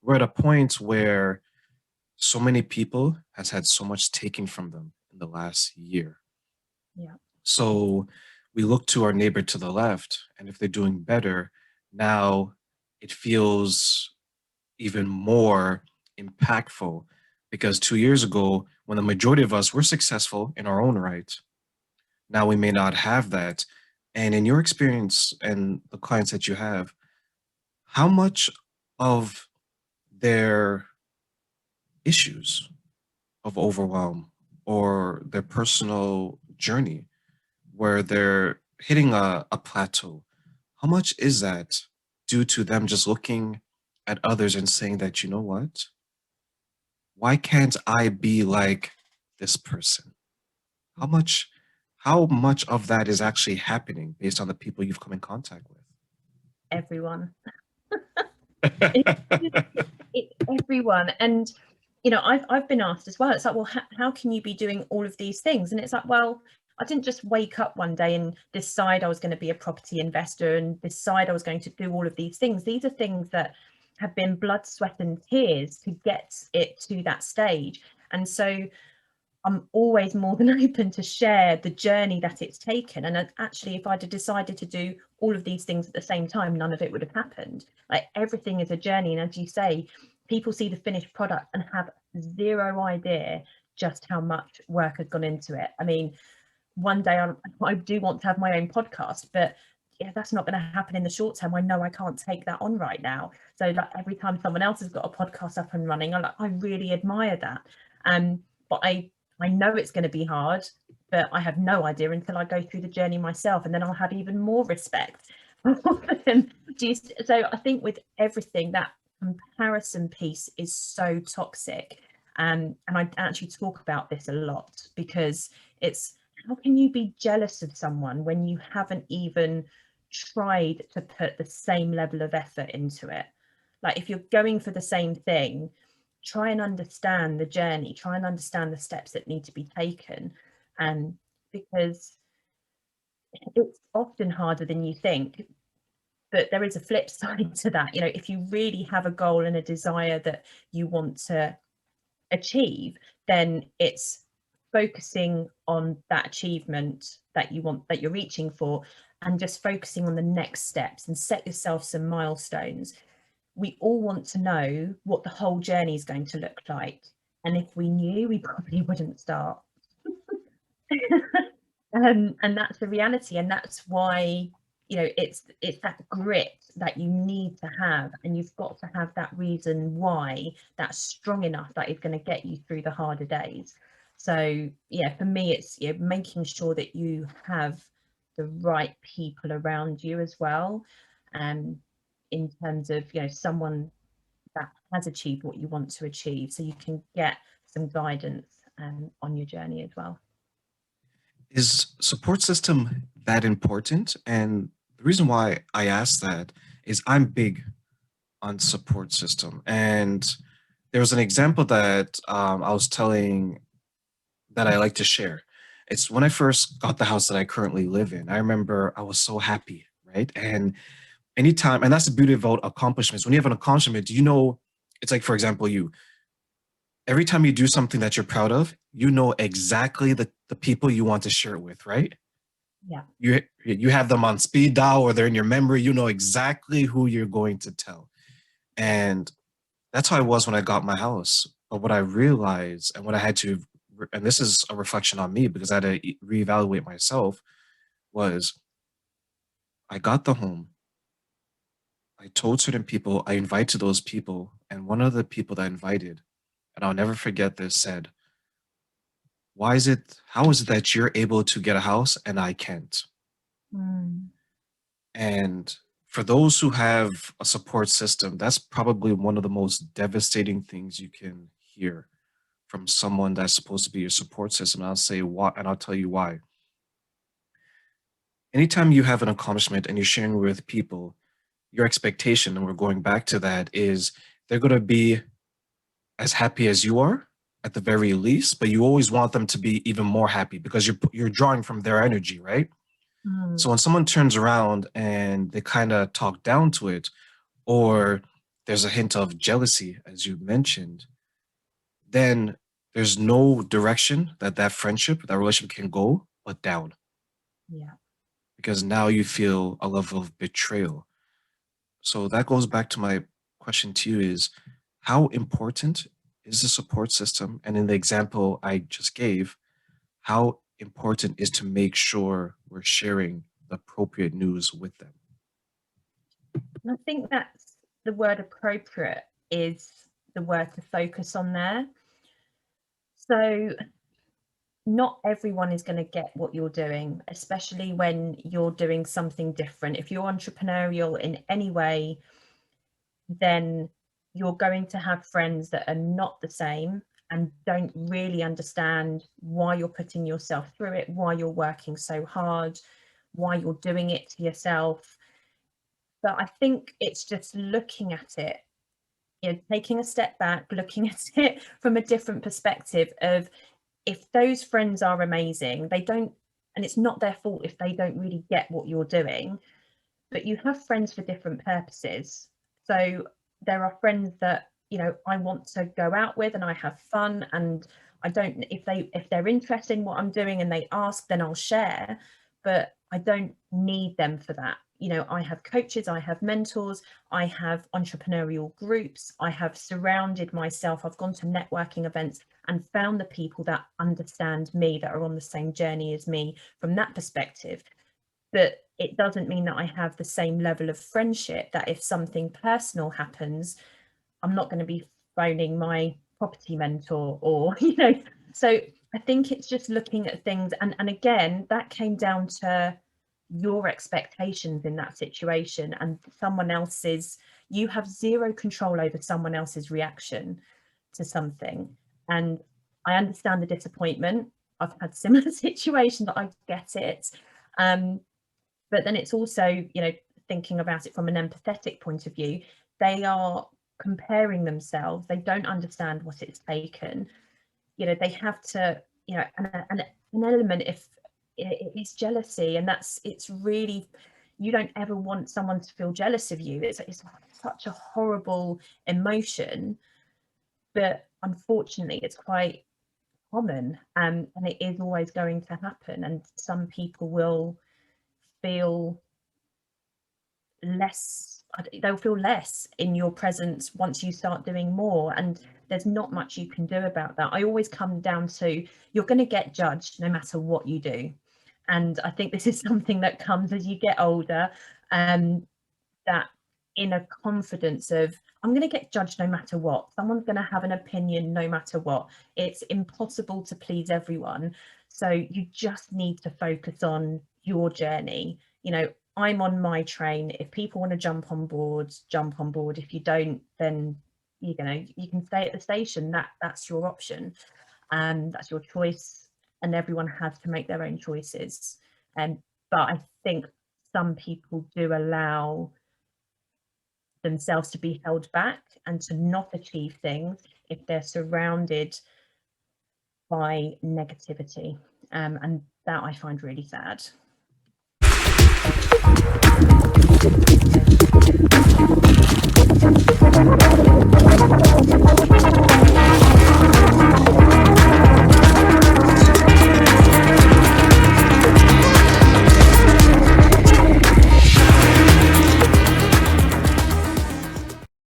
we're at a point where so many people has had so much taken from them in the last year. Yeah. So we look to our neighbor to the left, and if they're doing better, now it feels even more impactful because 2 years ago, when the majority of us were successful in our own right, now we may not have that. And in your experience and the clients that you have, how much of their issues of overwhelm or their personal journey where they're hitting a plateau, how much is that due to them just looking at others and saying that, you know what? Why can't I be like this person? How much how much of that is actually happening based on the people you've come in contact Everyone. It, with? it's everyone. And I've been asked as well. It's like, well, how can you be doing all of these things? And it's like, well, I didn't just wake up one day and decide I was going to be a property investor and decide I was going to do all of these things. These are things that have been blood, sweat, and tears to get it to that stage. And so I'm always more than open to share the journey that it's taken. And actually, if I'd have decided to do all of these things at the same time, none of it would have happened. Like, everything is a journey. And as you say, people see the finished product and have zero idea just how much work has gone into it. I mean, one day I do want to have my own podcast, but yeah, that's not going to happen in the short term. I know I can't take that on right now. So like, every time someone else has got a podcast up and running, I really admire that. But I know it's going to be hard, but I have no idea until I go through the journey myself, and then I'll have even more respect for them. So I think with everything, that comparison piece is so toxic. And I actually talk about this a lot, because it's, how can you be jealous of someone when you haven't even tried to put the same level of effort into it? Like, if you're going for the same thing, try and understand the journey, try and understand the steps that need to be taken. Because it's often harder than you think, but there is a flip side to that. If you really have a goal and a desire that you want to achieve, then it's focusing on that achievement that you're reaching for, and just focusing on the next steps, and set yourself some milestones. We all want to know what the whole journey is going to look like, and if we knew, we probably wouldn't start. And that's the reality, and that's why it's that grit that you need to have, and you've got to have that reason why that's strong enough that is going to get you through the harder days. So yeah, for me, it's making sure that you have the right people around you as well, in terms of someone that has achieved what you want to achieve, so you can get some guidance on your journey as well. Is support system that important? And the reason why I ask that is I'm big on support system. And there was an example that I was telling that I like to share. It's when I first got the house that I currently live in. I remember I was so happy, right? And anytime, and that's the beauty about accomplishments. When you have an accomplishment, it's like, for example, every time you do something that you're proud of, you know exactly the people you want to share it with, right? Yeah. You have them on speed dial or they're in your memory, you know exactly who you're going to tell. And that's how I was when I got my house. But what I realized and what I had to, and this is a reflection on me because I had to reevaluate myself, was I got the home. I told certain people, I invited those people, and one of the people that I invited, and I'll never forget this, said, how is it that you're able to get a house and I can't? Mm. And for those who have a support system, that's probably one of the most devastating things you can hear from someone that's supposed to be your support system. And I'll say why, and I'll tell you why. Anytime you have an accomplishment and you're sharing with people, your expectation, and we're going back to that, is they're going to be as happy as you are at the very least, but you always want them to be even more happy because you're drawing from their energy, right? Mm. So when someone turns around and they kind of talk down to it, or there's a hint of jealousy, as you mentioned, then there's no direction that that friendship, that relationship can go but down, Yeah. because now you feel a level of betrayal. So that goes back to my question to you is how important is the support system? And in the example I just gave, how important is to make sure we're sharing the appropriate news with them? And I think that's the word appropriate is the word to focus on there. So not everyone is going to get what you're doing, especially when you're doing something different. If you're entrepreneurial in any way, then you're going to have friends that are not the same and don't really understand why you're putting yourself through it, why you're working so hard, why you're doing it to yourself. But I think it's just looking at it, taking a step back, looking at it from a different perspective of, if those friends are amazing, they don't, and it's not their fault if they don't really get what you're doing, but you have friends for different purposes. So there are friends that, I want to go out with and I have fun, and I don't, if they're interested in what I'm doing and they ask, then I'll share, but I don't need them for that. I have coaches, I have mentors, I have entrepreneurial groups, I have surrounded myself, I've gone to networking events and found the people that understand me, that are on the same journey as me from that perspective. But it doesn't mean that I have the same level of friendship, that if something personal happens, I'm not going to be phoning my property mentor or, so I think it's just looking at things. And again, that came down to your expectations in that situation, and someone else's, you have zero control over someone else's reaction to something. And I understand the disappointment. I've had similar situations, I get it. But then it's also, thinking about it from an empathetic point of view, they are comparing themselves. They don't understand what it's taken. They have to, and an element, if it's jealousy, and it's really, you don't ever want someone to feel jealous of you. It's such a horrible emotion, but unfortunately it's quite common, and it is always going to happen. And some people will feel less, they'll feel less in your presence once you start doing more, and there's not much you can do about that. I always come down to, you're going to get judged no matter what you do, and I think this is something that comes as you get older, that inner confidence of, I'm going to get judged no matter what, someone's going to have an opinion no matter what, it's impossible to please everyone, so you just need to focus on your journey. I'm on my train. If people want to jump on board, jump on board. If you don't, then you can stay at the station. That's your option, and that's your choice, and everyone has to make their own choices. But I think some people do allow themselves to be held back and to not achieve things if they're surrounded by negativity, and that I find really sad.